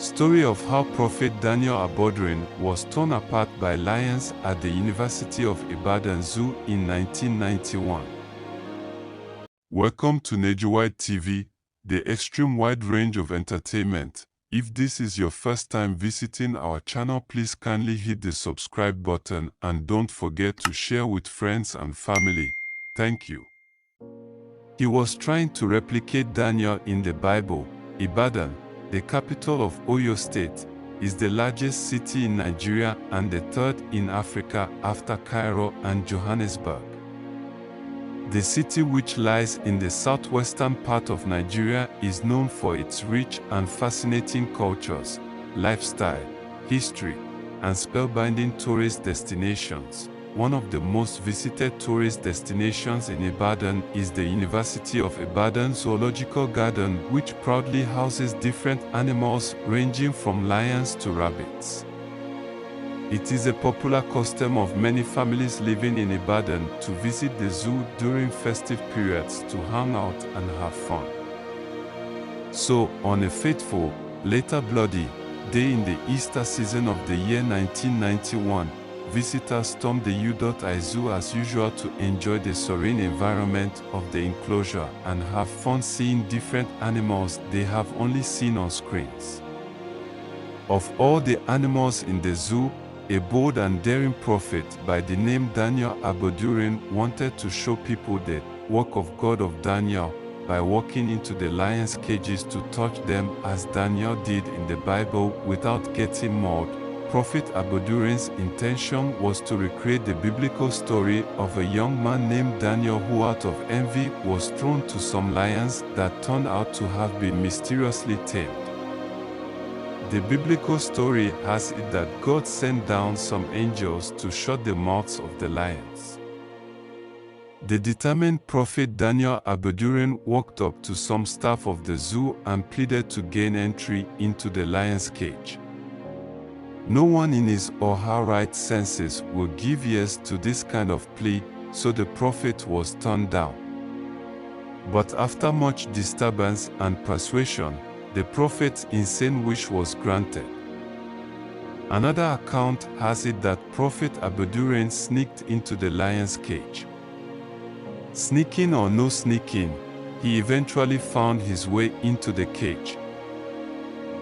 Story of how Prophet Daniel Aboderin was torn apart by lions at the University of Ibadan Zoo in 1991. Welcome to Najuwide TV, the extreme wide range of entertainment. If this is your first time visiting our channel, please kindly hit the subscribe button and don't forget to share with friends and family. Thank you. He was trying to replicate Daniel in the Bible. Ibadan, the capital of Oyo State, is the largest city in Nigeria and the third in Africa after Cairo and Johannesburg. The city, which lies in the southwestern part of Nigeria, is known for its rich and fascinating cultures, lifestyle, history, and spellbinding tourist destinations. One of the most visited tourist destinations in Ibadan is the University of Ibadan Zoological Garden, which proudly houses different animals ranging from lions to rabbits. It is a popular custom of many families living in Ibadan to visit the zoo during festive periods to hang out and have fun. So, on a fateful, later bloody, day in the Easter season of the year 1991, visitors stormed the U.I Zoo as usual to enjoy the serene environment of the enclosure and have fun seeing different animals they have only seen on screens. Of all the animals in the zoo, a bold and daring prophet by the name Daniel Aboderin wanted to show people the work of God of Daniel by walking into the lions' cages to touch them as Daniel did in the Bible without getting mauled. Prophet Aboderin's intention was to recreate the biblical story of a young man named Daniel who out of envy was thrown to some lions that turned out to have been mysteriously tamed. The biblical story has it that God sent down some angels to shut the mouths of the lions. The determined prophet Daniel Aboderin walked up to some staff of the zoo and pleaded to gain entry into the lion's cage. No one in his or her right senses will give ears to this kind of plea, so the prophet was turned down. But after much disturbance and persuasion, the prophet's insane wish was granted. Another account has it that Prophet Aboderin sneaked into the lion's cage. Sneaking or no sneaking, he eventually found his way into the cage.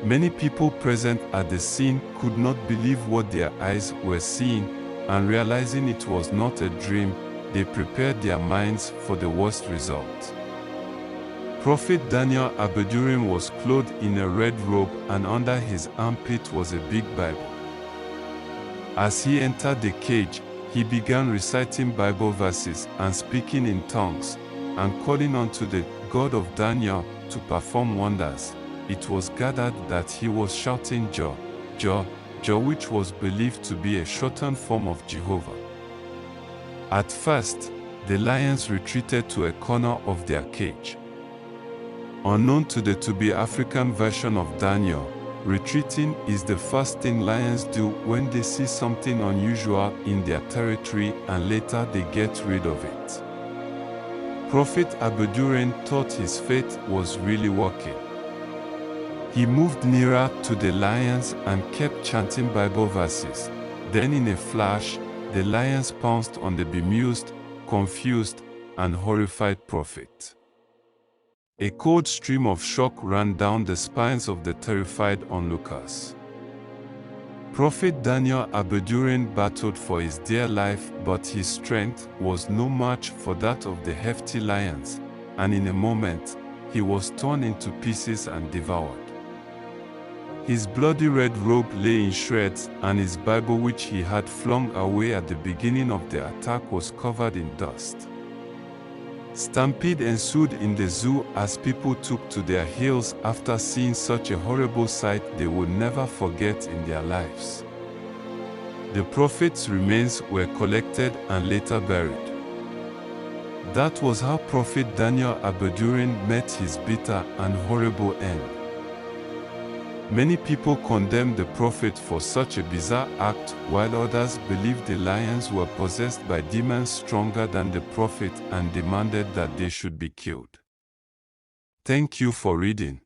Many people present at the scene could not believe what their eyes were seeing, and realizing it was not a dream, they prepared their minds for the worst result. Prophet Daniel Aboderin was clothed in a red robe, and under his armpit was a big Bible. As he entered the cage, he began reciting Bible verses and speaking in tongues, and calling unto the God of Daniel to perform wonders. It was gathered that he was shouting Jah, Jah, Jah, which was believed to be a shortened form of Jehovah. At first, the lions retreated to a corner of their cage. Unknown to the to-be African version of Daniel, retreating is the first thing lions do when they see something unusual in their territory, and later they get rid of it. Prophet Aboderin thought his faith was really working. He moved nearer to the lions and kept chanting Bible verses. Then in a flash, the lions pounced on the bemused, confused, and horrified prophet. A cold stream of shock ran down the spines of the terrified onlookers. Prophet Daniel Aboderin battled for his dear life, but his strength was no match for that of the hefty lions, and in a moment, he was torn into pieces and devoured. His bloody red robe lay in shreds, and his Bible, which he had flung away at the beginning of the attack, was covered in dust. Stampede ensued in the zoo as people took to their heels after seeing such a horrible sight they would never forget in their lives. The prophet's remains were collected and later buried. That was how Prophet Daniel Aboderin met his bitter and horrible end. Many people condemned the prophet for such a bizarre act, while others believed the lions were possessed by demons stronger than the prophet and demanded that they should be killed. Thank you for reading.